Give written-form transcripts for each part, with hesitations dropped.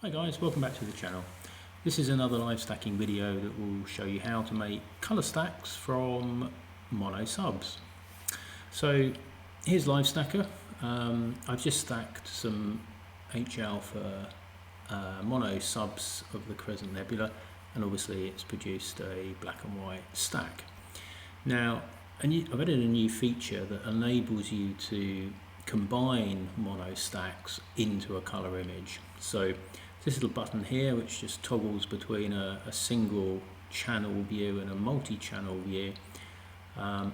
Hi guys, welcome back to the channel. This is another live stacking video that will show you how to make colour stacks from mono subs. So here's Live Stacker. I've just stacked some H-alpha mono subs of the Crescent Nebula, and obviously it's produced a black and white stack. Now I've added a new feature that enables you to combine mono stacks into a colour image. So this little button here, which just toggles between a single channel view and a multi-channel view,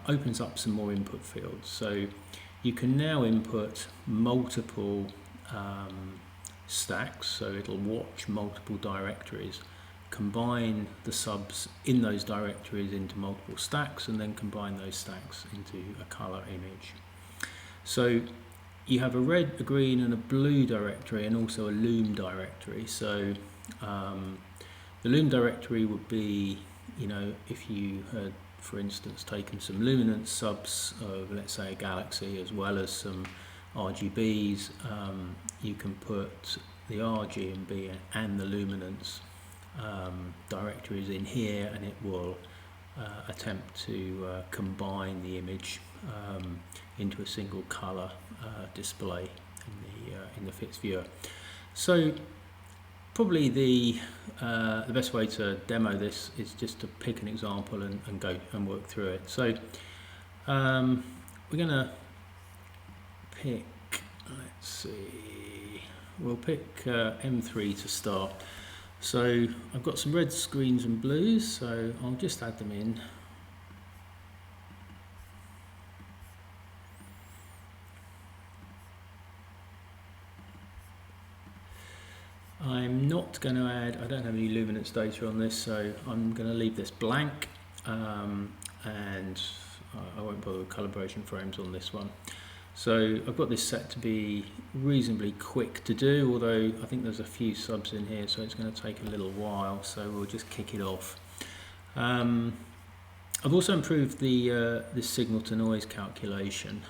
opens up some more input fields. So you can now input multiple stacks, so it'll watch multiple directories, combine the subs in those directories into multiple stacks, and then combine those stacks into a colour image. So you have a red, a green and a blue directory, and also a loom directory. So the loom directory would be, if you had, for instance, taken some luminance subs of, let's say, a galaxy, as well as some RGBs, you can put the RGB and the luminance directories in here, and it will attempt to combine the image into a single colour display in the FITS viewer. So probably the best way to demo this is just to pick an example and go and work through it. So we're going to pick, let's see, we'll pick M3 to start. So I've got some reds, greens and blues, so I'll just add them in. I'm not going to add, I don't have any luminance data on this, so I'm going to leave this blank, and I won't bother with calibration frames on this one. So I've got this set to be reasonably quick to do, although I think there's a few subs in here, so it's going to take a little while, so we'll just kick it off. I've also improved the signal to noise calculation.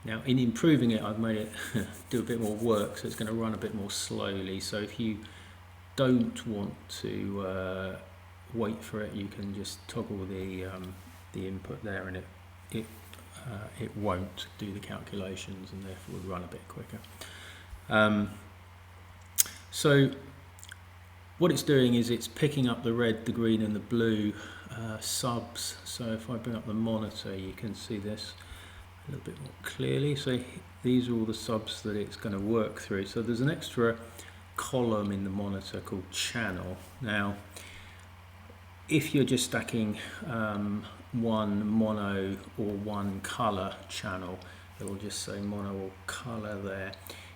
Now in improving it, I've made it do a bit more work, so it's going to run a bit more slowly. So if you don't want to wait for it, you can just toggle the input there, and it won't do the calculations, and therefore will run a bit quicker. So what it's doing is it's picking up the red, the green and the blue subs. So if I bring up the monitor, you can see this a little bit more clearly. So these are all the subs that it's going to work through. So there's an extra column in the monitor called channel. Now if you're just stacking one mono or one color channel, it will just say mono or color there.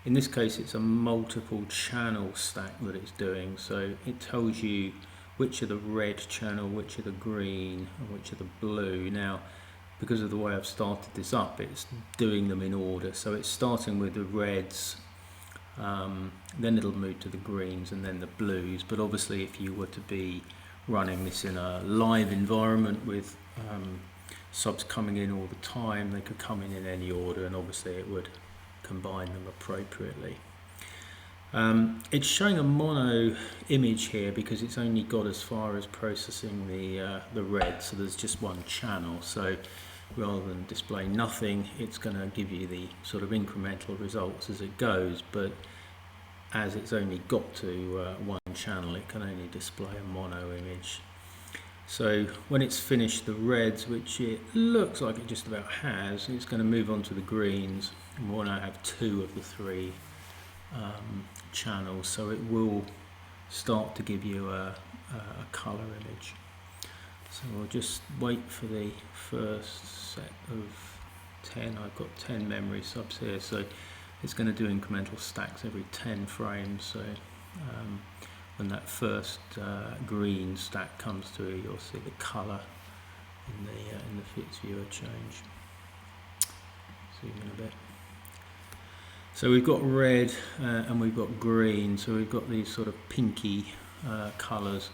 In this case it's a multiple channel stack that it's doing, so it tells you which are the red channel, which are the green and which are the blue. Now because of the way I've started this up, it's doing them in order, so it's starting with the reds, then it'll move to the greens and then the blues. But obviously if you were to be running this in a live environment with subs coming in all the time, they could come in any order, and obviously it would combine them appropriately. It's showing a mono image here because it's only got as far as processing the red, so there's just one channel. So rather than display nothing, it's going to give you the sort of incremental results as it goes, but as it's only got to one channel, it can only display a mono image. So when it's finished the reds, which it looks like it just about has, it's going to move on to the greens, and we'll now have two of the three channels, so it will start to give you a colour image. So we'll just wait for the first set of 10. I've got 10 memory subs here, so it's going to do incremental stacks every 10 frames. So when that first green stack comes through, you'll see the colour in the FITS viewer change. Zoom in a bit. So we've got red and we've got green, so we've got these sort of pinky colours.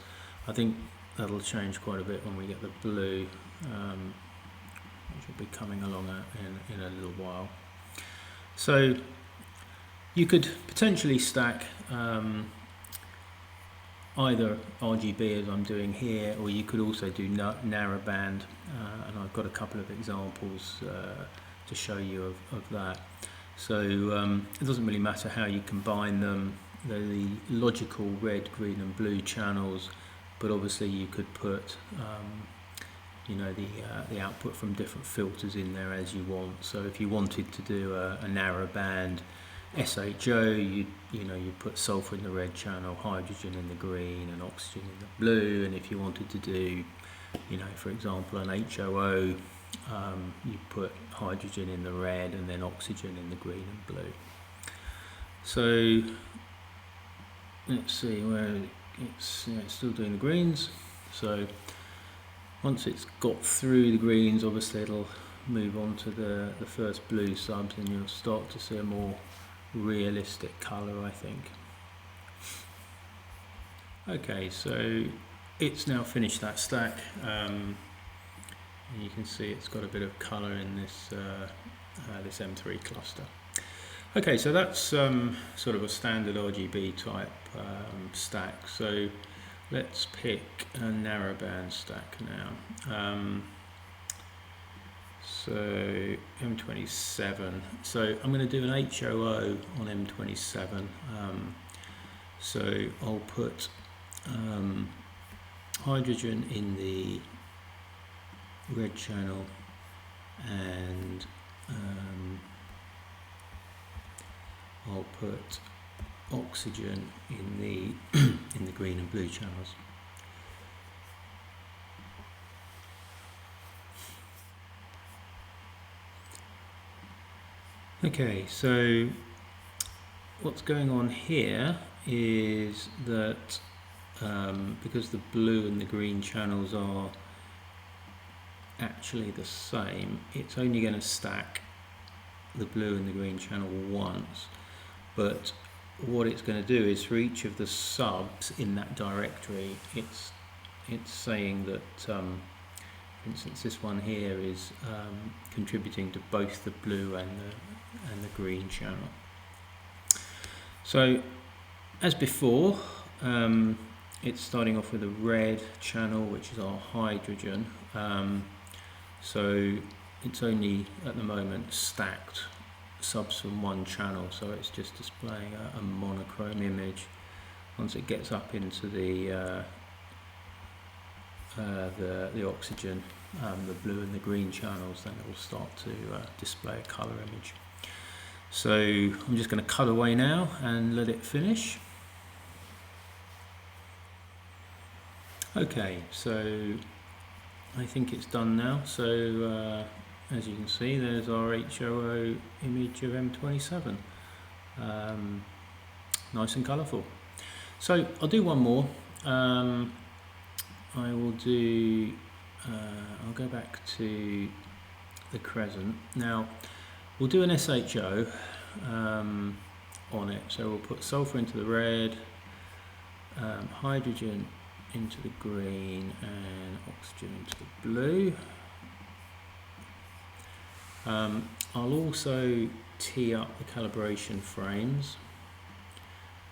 I think that'll change quite a bit when we get the blue, which will be coming along in a little while. So you could potentially stack either RGB as I'm doing here, or you could also do narrowband, and I've got a couple of examples to show you of that. So it doesn't really matter how you combine them. They're the logical red, green and blue channels, but obviously you could put you know, the output from different filters in there as you want. So if you wanted to do a narrowband SHO, you put sulfur in the red channel, hydrogen in the green and oxygen in the blue. And if you wanted to do, you know, for example, an HOO, you put hydrogen in the red and then oxygen in the green and blue. So let's see where it's still doing the greens. So once it's got through the greens, obviously it'll move on to the first blue subs, and you'll start to see a more realistic colour, I think. Okay, so it's now finished that stack, and you can see it's got a bit of colour in this this M3 cluster. Okay, so that's sort of a standard RGB type stack. So let's pick a narrowband stack now. So M27. So I'm going to do an HOO on M27. So I'll put hydrogen in the red channel and I'll put oxygen in the in the green and blue channels. Okay, so what's going on here is that because the blue and the green channels are actually the same, it's only going to stack the blue and the green channel once. But what it's going to do is for each of the subs in that directory, it's saying that, for instance, this one here is contributing to both the blue and the green channel. So, as before, it's starting off with a red channel, which is our hydrogen. So it's only at the moment stacked subs from one channel, so it's just displaying a monochrome image. Once it gets up into the oxygen, the blue and the green channels, then it will start to display a colour image. So I'm just going to cut away now and let it finish. Okay, so I think it's done now. So as you can see, there's our HOO image of M27. Nice and colourful. So I'll do one more. I will do, I'll go back to the crescent. Now, we'll do an SHO on it. So we'll put sulfur into the red, hydrogen into the green and oxygen into the blue. I'll also tee up the calibration frames.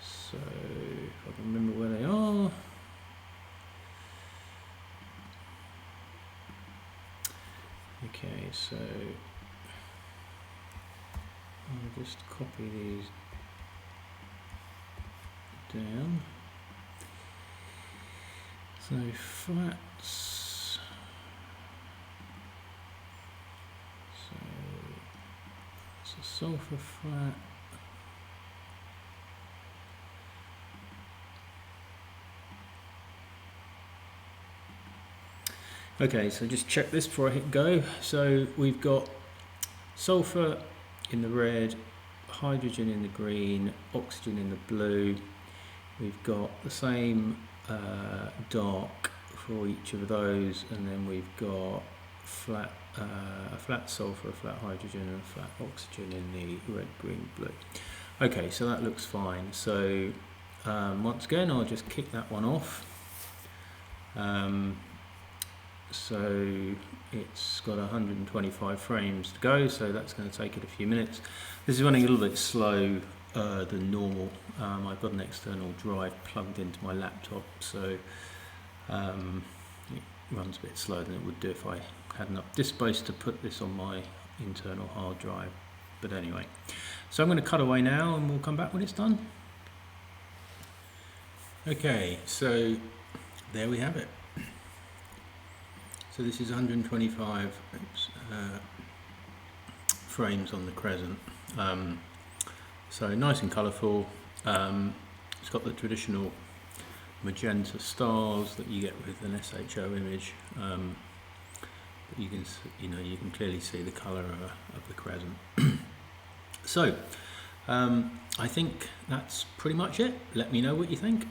So if I can remember where they are. Okay, so I'll just copy these down. So flats. So it's a sulfur flat. Okay, so just check this before I hit go. So we've got sulfur in the red, hydrogen in the green, oxygen in the blue. We've got the same dark for each of those, and then we've got a flat sulfur, a flat hydrogen and a flat oxygen in the red, green, blue. Okay, so that looks fine. So once again, I'll just kick that one off. So it's got 125 frames to go, so that's going to take it a few minutes. This is running a little bit slow than normal. I've got an external drive plugged into my laptop, so it runs a bit slower than it would do if I had enough disk space to put this on my internal hard drive. But anyway, so I'm going to cut away now and we'll come back when it's done. Okay, so there we have it. So this is 125 frames on the Crescent. So nice and colourful. It's got the traditional magenta stars that you get with an SHO image. But you can clearly see the colour of the Crescent. So I think that's pretty much it. Let me know what you think.